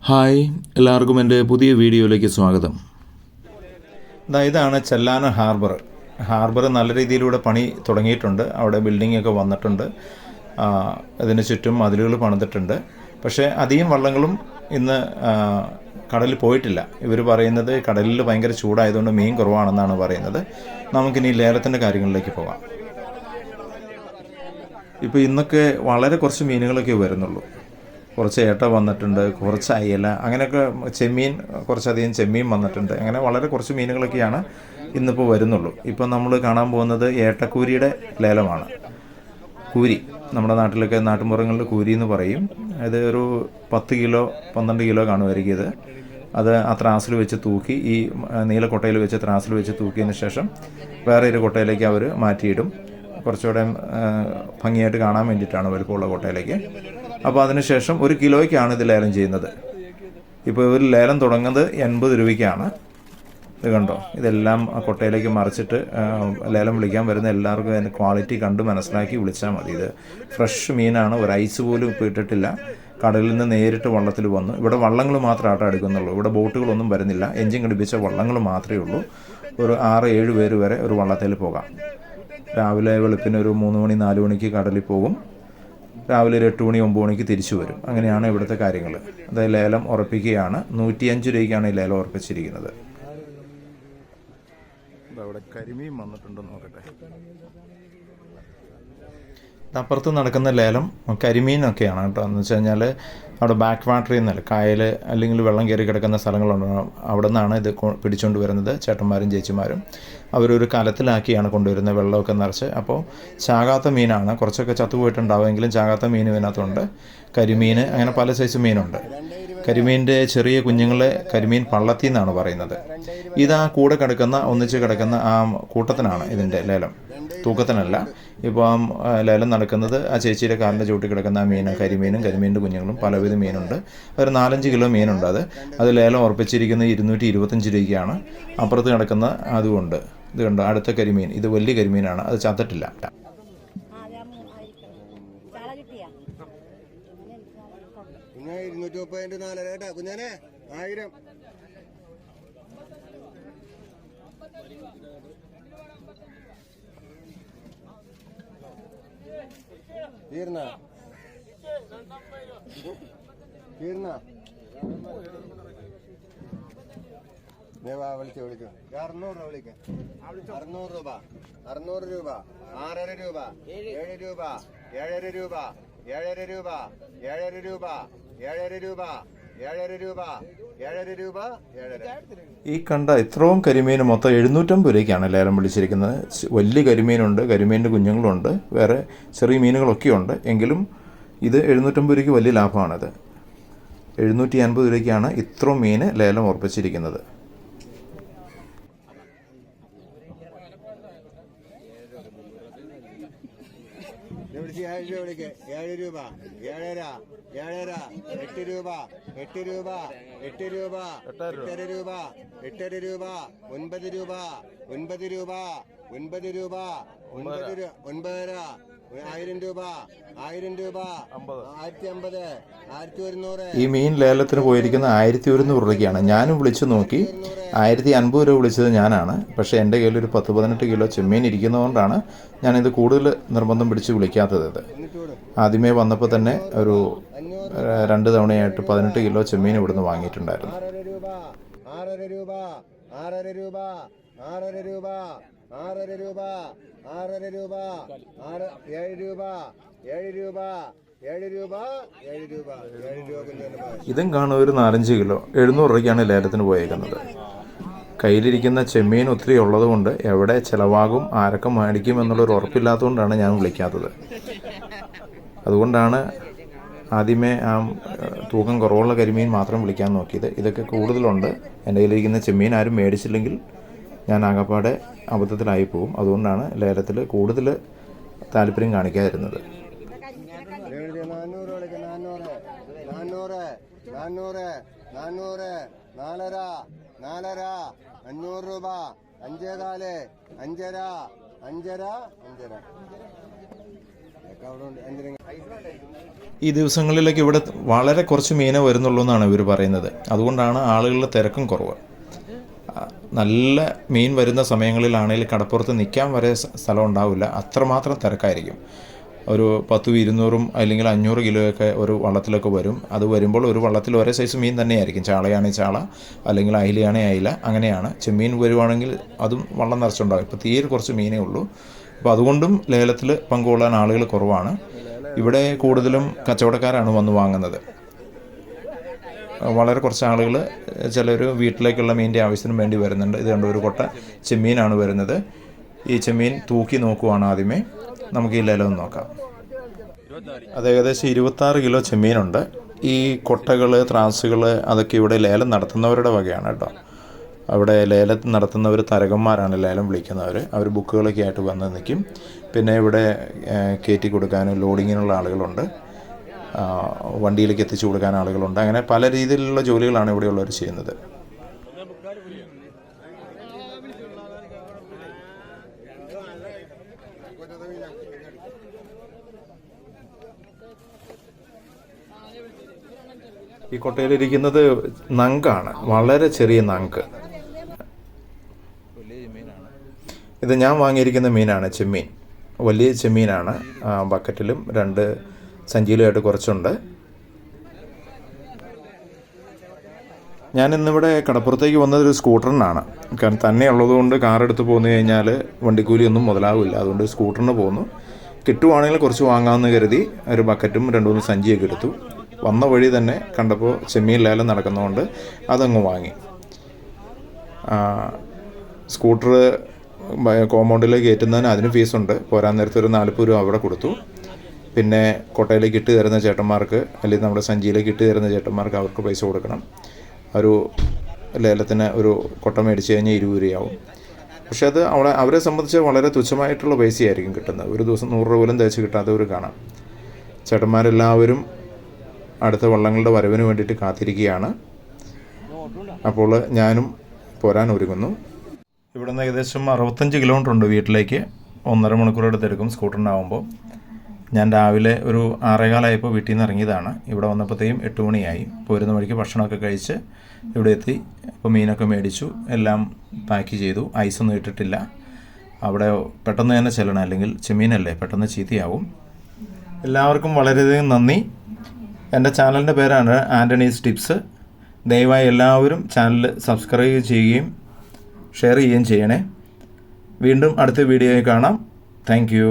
Hi, എല്ലാവർക്കും എൻ്റെ പുതിയ വീഡിയോയിലേക്ക് സ്വാഗതം. ഇതാണ് ചെല്ലാന ഹാർബർ നല്ല രീതിയിലൂടെ പണി തുടങ്ങിയിട്ടുണ്ട്. അവിടെ ബിൽഡിംഗ് ഒക്കെ വന്നിട്ടുണ്ട്. അതിന് ചുറ്റും മതിലുകൾ പണിതിട്ടുണ്ട്. പക്ഷേ അധികം വള്ളങ്ങളും ഇന്ന് കടലിൽ പോയിട്ടില്ല. ഇവർ പറയുന്നത് കടലിൽ ഭയങ്കര ചൂടായതുകൊണ്ട് മീൻ കുറവാണെന്നാണ് പറയുന്നത്. നമുക്കിനി ലേലത്തിൻ്റെ കാര്യങ്ങളിലേക്ക് പോകാം. ഇപ്പോൾ ഇന്നൊക്കെ വളരെ കുറച്ച് മീനുകളൊക്കെ വരുന്നുള്ളൂ. കുറച്ച് ഏട്ട വന്നിട്ടുണ്ട്, കുറച്ച് അയല, അങ്ങനെയൊക്കെ ചെമ്മീൻ, കുറച്ചധികം ചെമ്മീൻ വന്നിട്ടുണ്ട്. അങ്ങനെ വളരെ കുറച്ച് മീനുകളൊക്കെയാണ് ഇന്നിപ്പോൾ വരുന്നുള്ളൂ. ഇപ്പോൾ നമ്മൾ കാണാൻ പോകുന്നത് ഏട്ടക്കൂരിയുടെ ലേലമാണ്. കൂരി നമ്മുടെ നാട്ടിലൊക്കെ നാട്ടുമ്പുറങ്ങളിൽ കൂരി എന്ന് പറയും. അത് ഒരു 10 കിലോ 12 കിലോ കാണുമായിരിക്കും. അത് ആ ത്രാസിൽ വെച്ച് തൂക്കി, ഈ നീലക്കൊട്ടയിൽ വെച്ച് ത്രാസിൽ വെച്ച് തൂക്കിയതിന് ശേഷം വേറെ ഒരു കൊട്ടയിലേക്ക് അവർ മാറ്റിയിടും. കുറച്ചുകൂടെ ഭംഗിയായിട്ട് കാണാൻ വേണ്ടിയിട്ടാണ് വലുപ്പമുള്ള കൊട്ടയിലേക്ക്. അപ്പോൾ അതിനുശേഷം 1 കിലോയ്ക്കാണ് ഇത് ലേലം ചെയ്യുന്നത്. ഇപ്പോൾ ഇവർ ലേലം തുടങ്ങുന്നത് 80 രൂപയ്ക്കാണ്. ഇത് കണ്ടോ, ഇതെല്ലാം ആ കൊട്ടയിലേക്ക് മറിച്ചിട്ട് ലേലം വിളിക്കാൻ വരുന്ന എല്ലാവർക്കും അതിൻ്റെ ക്വാളിറ്റി കണ്ട് മനസ്സിലാക്കി വിളിച്ചാൽ മതി. ഇത് ഫ്രഷ് മീനാണ്, ഒരു ഐസ് പോലും ഇപ്പോൾ ഇട്ടിട്ടില്ല. കടലിൽ നിന്ന് നേരിട്ട് വള്ളത്തിൽ വന്നു. ഇവിടെ വള്ളങ്ങൾ മാത്രമായിട്ട് എടുക്കുന്നുള്ളൂ. ഇവിടെ ബോട്ടുകളൊന്നും വരുന്നില്ല. എൻജിൻ ഘടിപ്പിച്ച വള്ളങ്ങൾ മാത്രമേ ഉള്ളൂ. ഒരു 6-7 പേര് വരെ ഒരു വള്ളത്തിൽ പോകാം. രാവിലെ വെളുപ്പിന് ഒരു 3 മണി 4 മണിക്ക് കടലിൽ പോകും. രാവിലെ ഒരു 8 മണി 9 മണിക്ക് തിരിച്ചു വരും. അങ്ങനെയാണ് ഇവിടുത്തെ കാര്യങ്ങൾ. അതായത് ലേലം ഉറപ്പിക്കുകയാണ്. 105 രൂപയ്ക്കാണ് ഈ ലേലം ഉറപ്പിച്ചിരിക്കുന്നത്. അവിടെ കരിമീൻ വന്നിട്ടുണ്ടെന്ന് നോക്കട്ടെ. അപ്പുറത്ത് നടക്കുന്ന ലേലം കരിമീനൊക്കെയാണ് കേട്ടോ. എന്ന് വെച്ച് കഴിഞ്ഞാൽ അവിടെ ബാക്ക് വാട്ടറിൽ നിന്നല്ല, കായൽ അല്ലെങ്കിൽ വെള്ളം കയറി കിടക്കുന്ന സ്ഥലങ്ങളുണ്ട്. അവിടെ നിന്നാണ് ഇത് പിടിച്ചുകൊണ്ട് വരുന്നത്. ചേട്ടന്മാരും ചേച്ചിമാരും അവരൊരു കലത്തിലാക്കിയാണ് കൊണ്ടുവരുന്നത്, വെള്ളമൊക്കെ നിറച്ച്. അപ്പോൾ ചാകാത്ത മീനാണ്. കുറച്ചൊക്കെ ചത്തുപോയിട്ടുണ്ടാവുമെങ്കിലും ചാകാത്ത മീൻ ഇതിനകത്തുണ്ട്. കരിമീൻ, അങ്ങനെ പല സൈസ് മീനുണ്ട്. കരിമീൻ്റെ ചെറിയ കുഞ്ഞുങ്ങളെ കരിമീൻ പള്ളത്തി എന്നാണ് പറയുന്നത്. ഇതാ കൂടെ കിടക്കുന്ന, ഒന്നിച്ച് കിടക്കുന്ന ആ കൂട്ടത്തിനാണ് ഇതിൻ്റെ ലേലം, തൂക്കത്തിനല്ല. ഇപ്പോൾ ലേലം നടക്കുന്നത് ആ ചേച്ചിയുടെ കാലിൻ്റെ ചൂട്ടി കിടക്കുന്ന ആ മീൻ, കരിമീനും കരിമീൻ്റെ കുഞ്ഞുങ്ങളും പലവിധ മീനുണ്ട്. ഒരു 4-5 കിലോ മീനുണ്ട്. അത് ലേലം ഉറപ്പിച്ചിരിക്കുന്നത് 225 രൂപയ്ക്കാണ്. അപ്പുറത്ത് കിടക്കുന്ന അതുകൊണ്ട് ഇത് കണ്ടോ, അടുത്ത കരിമീൻ, ഇത് വലിയ കരിമീനാണ്. അത് ചത്തിട്ടില്ല. തീർന്ന വിളിച്ചു 600 രൂപ വിളിക്കാം. 600 രൂപ, 600 രൂപ, 6.5 രൂപ, 7 രൂപ, 7.5 രൂപ, 7.5 രൂപ, 7.5 രൂപ, 7.5 രൂപ, 7.5 രൂപ, 7.5 രൂപ, 7.5. ഈ കണ്ട ഇത്രയും കരിമീൻ മൊത്തം 750 രൂപയ്ക്കാണ് ലേലം വിളിച്ചിരിക്കുന്നത്. വലിയ കരിമീനുണ്ട്, കരിമീൻ്റെ കുഞ്ഞുങ്ങളുണ്ട്, വേറെ ചെറിയ മീനുകളൊക്കെ ഉണ്ട്. എങ്കിലും ഇത് 750 രൂപയ്ക്ക് വലിയ ലാഭമാണിത്. 750 രൂപയ്ക്കാണ് ഇത്രയും മീൻ ലേലം ഉറപ്പിച്ചിരിക്കുന്നത്. 7 രൂപ, 7 രൂപ, 7.5, 7.5, 8 രൂപ, 8 രൂപ, 8 രൂപ, 8.5 രൂപ, 8.5 രൂപ, 9 രൂപ, 9 രൂപ, 9 രൂപ, 9.5, 1000 രൂപ, 1000 രൂപ, 1050, 1100. ഈ മീൻ ലേലത്തിന് പോയിരിക്കുന്ന 1100 രൂപയ്ക്കാണ്. ഞാനും വിളിച്ചു നോക്കി. 1050 രൂപ വിളിച്ചത് ഞാനാണ്. പക്ഷേ എൻ്റെ കയ്യിൽ ഒരു 10-18 കിലോ ചെമ്മീൻ ഇരിക്കുന്നതുകൊണ്ടാണ് ഞാനിത് കൂടുതൽ നിർബന്ധം പിടിച്ച് വിളിക്കാത്തത്. ഇത് ആദ്യമേ വന്നപ്പോൾ തന്നെ ഒരു 2 തവണയായിട്ട് 18 കിലോ ചെമ്മീൻ ഇവിടുന്ന് വാങ്ങിയിട്ടുണ്ടായിരുന്നു. 6.5 രൂപ, 6.5 രൂപ, 6.5 രൂപ, 6.5 രൂപ, 6.5 രൂപ, 6.5 രൂപ, 7 രൂപ, 7 രൂപ, 7 രൂപ, 7 രൂപ, 7 രൂപ. ഇതും കാണും ഒരു 4-5 കിലോ 700 രൂപയ്ക്കാണ് ലേലത്തിന് പോയേക്കുന്നത്. കയ്യിലിരിക്കുന്ന ചെമ്മീൻ ഒത്തിരി ഉള്ളത് കൊണ്ട് എവിടെ ചിലവാകും, ആരൊക്കെ മേടിക്കും എന്നുള്ളൊരു ഉറപ്പില്ലാത്തതുകൊണ്ടാണ് ഞാൻ വിളിക്കാത്തത്. അതുകൊണ്ടാണ് ആദ്യമേ ആ തൂക്കം കുറവുള്ള കരിമീൻ മാത്രം വിളിക്കാൻ നോക്കിയത്. ഇതൊക്കെ കൂടുതലുണ്ട്. എൻ്റെ കയ്യിലിരിക്കുന്ന ചെമ്മീൻ ആരും മേടിച്ചില്ലെങ്കിൽ ഞാൻ ആകപ്പാടെ അബദ്ധത്തിലായി പോകും. അതുകൊണ്ടാണ് ലേലത്തിൽ കൂടുതൽ താല്പര്യം കാണിക്കാതിരുന്നത്. 500 രൂപ, 5.4, 5.5, 5.5, 5.5. ഈ ദിവസങ്ങളിലേക്ക് ഇവിടെ വളരെ കുറച്ച് മീനേ വരുന്നുള്ളൂ എന്നാണ് ഇവർ പറയുന്നത്. അതുകൊണ്ടാണ് ആളുകളുടെ തിരക്കും കുറവ്. നല്ല മീൻ വരുന്ന സമയങ്ങളിലാണെങ്കിൽ കടപ്പുറത്ത് നിൽക്കാൻ വരെ സ്ഥലം ഉണ്ടാവില്ല, അത്രമാത്രം തിരക്കായിരിക്കും. ഒരു 100-200 അല്ലെങ്കിൽ 500 കിലോയൊക്കെ ഒരു വള്ളത്തിലൊക്കെ വരും. അത് വരുമ്പോൾ ഒരു വള്ളത്തിൽ ഒരേ സൈസ് മീൻ തന്നെയായിരിക്കും. ചാളയാണെങ്കിൽ ചാള, അല്ലെങ്കിൽ അയിലയാണെങ്കിൽ അയില, അങ്ങനെയാണ്. ചെമ്മീൻ വരുവാണെങ്കിൽ അതും വള്ളം നിറച്ചുണ്ടാകും. ഇപ്പോൾ തീരെ കുറച്ച് മീനേ ഉള്ളൂ. അപ്പോൾ അതുകൊണ്ടും ലേലത്തിൽ പങ്കുകൊള്ളാൻ ആളുകൾ കുറവാണ്. ഇവിടെ കൂടുതലും കച്ചവടക്കാരാണ് വന്ന് വാങ്ങുന്നത്. വളരെ കുറച്ച് ആളുകൾ, ചിലർ വീട്ടിലേക്കുള്ള മീനിൻ്റെ ആവശ്യത്തിനും വേണ്ടി വരുന്നുണ്ട്. ഇത് കണ്ട ഒരു കൊട്ട ചെമ്മീനാണ് വരുന്നത്. ഈ ചെമ്മീൻ തൂക്കി നോക്കുവാണ് ആദ്യമേ. നമുക്ക് ഈ ലേലം നോക്കാം. അത് ഏകദേശം 26 കിലോ ചെമ്മീനുണ്ട്. ഈ കൊട്ടകൾ, ത്രാസുകൾ അതൊക്കെ ഇവിടെ ലേലം നടത്തുന്നവരുടെ വകയാണ് കേട്ടോ. അവിടെ ലേലം നടത്തുന്നവർ തരകന്മാരാണ് ലേലം വിളിക്കുന്നവർ. അവർ ബുക്കുകളൊക്കെ ആയിട്ട് വന്ന് നിൽക്കും. പിന്നെ ഇവിടെ കയറ്റി കൊടുക്കാനും ലോഡിങ്ങിനുള്ള ആളുകളുണ്ട്, വണ്ടിയിലേക്ക് എത്തിച്ചു കൊടുക്കാൻ ആളുകളുണ്ട്. അങ്ങനെ പല രീതിയിലുള്ള ജോലികളാണ് ഇവിടെയുള്ളവർ ചെയ്യുന്നത്. ഈ കൊട്ടയിലിരിക്കുന്നത് നങ്കാണ്, വളരെ ചെറിയ നങ്ക്. ഇത് ഞാൻ വാങ്ങിയിരിക്കുന്ന മീനാണ്, ചെമ്മീൻ. വലിയ ചെമ്മീനാണ്. ബക്കറ്റിലും 2 സഞ്ചിയിലുമായിട്ട് കുറച്ചുണ്ട്. ഞാനിന്നിവിടെ കടപ്പുറത്തേക്ക് വന്നത് ഒരു സ്കൂട്ടറിനാണ്. കാരണം തന്നെ ഉള്ളതുകൊണ്ട് കാറെടുത്ത് പോന്നു കഴിഞ്ഞാൽ വണ്ടിക്കൂലിയൊന്നും മുതലാവില്ല. അതുകൊണ്ട് സ്കൂട്ടറിന് പോന്നു. കിട്ടുവാണെങ്കിൽ കുറച്ച് വാങ്ങാമെന്ന് കരുതി ഒരു ബക്കറ്റും 2-3 സഞ്ചിയൊക്കെ എടുത്തു. വന്ന വഴി തന്നെ കണ്ടപ്പോൾ ചെമ്മീൻ ലേലം നടക്കുന്നതുകൊണ്ട് അതങ്ങ് വാങ്ങി. സ്കൂട്ടർ കോമ്പൗണ്ടിലേക്ക് കയറ്റുന്നതിന് അതിന് ഫീസുണ്ട്. പോരാൻ നേരത്തെ ഒരു 40 രൂപ അവിടെ കൊടുത്തു. പിന്നെ കൊട്ടയിലേക്ക് ഇട്ട് തരുന്ന ചേട്ടന്മാർക്ക്, അല്ലെങ്കിൽ നമ്മുടെ സഞ്ചിയിലേക്ക് ഇട്ട് തരുന്ന ചേട്ടന്മാർക്ക് അവർക്ക് പൈസ കൊടുക്കണം. ഒരു ലേലത്തിന് ഒരു കൊട്ട മേടിച്ച് കഴിഞ്ഞാൽ 20 രൂപയാവും. പക്ഷെ അത് അവരെ സംബന്ധിച്ച് വളരെ തുച്ഛമായിട്ടുള്ള പൈസയായിരിക്കും കിട്ടുന്നത്. ഒരു ദിവസം 100 രൂപ പോലും തേച്ച് കിട്ടാത്തവർ കാണാം. ചേട്ടന്മാരെല്ലാവരും അടുത്ത വള്ളങ്ങളുടെ വരവിന് വേണ്ടിയിട്ട് കാത്തിരിക്കുകയാണ്. അപ്പോൾ ഞാനും പോരാൻ ഒരുങ്ങുന്നു. ഇവിടെ നിന്ന് ഏകദേശം 65 കിലോമീറ്റർ ഉണ്ട് വീട്ടിലേക്ക്. 1.5 മണിക്കൂർ എടുത്തെടുക്കും സ്കൂട്ടറിനാവുമ്പോൾ. ഞാൻ രാവിലെ ഒരു 6:15 വീട്ടിൽ നിന്ന് ഇറങ്ങിയതാണ്. ഇവിടെ വന്നപ്പോഴത്തേക്കും 8 മണിയായി. പോരുന്ന വഴിക്ക് ഭക്ഷണമൊക്കെ കഴിച്ച് ഇവിടെ എത്തി. അപ്പോൾ മീനൊക്കെ മേടിച്ചു, എല്ലാം പാക്ക് ചെയ്തു. ഐസൊന്നും ഇട്ടിട്ടില്ല. അവിടെ പെട്ടെന്ന് തന്നെ ചെല്ലണം, അല്ലെങ്കിൽ ചെമ്മീനല്ലേ പെട്ടെന്ന് ചീത്തയാവും. എല്ലാവർക്കും വളരെയധികം നന്ദി. എൻ്റെ ചാനലിൻ്റെ പേരാണ് ആൻ്റണീസ് ടിപ്സ്. ദയവായി എല്ലാവരും ചാനൽ സബ്സ്ക്രൈബ് ചെയ്യുകയും ഷെയർ ചെയ്യുകയും ചെയ്യണേ. വീണ്ടും അടുത്ത വീഡിയോയിൽ കാണാം. Thank you.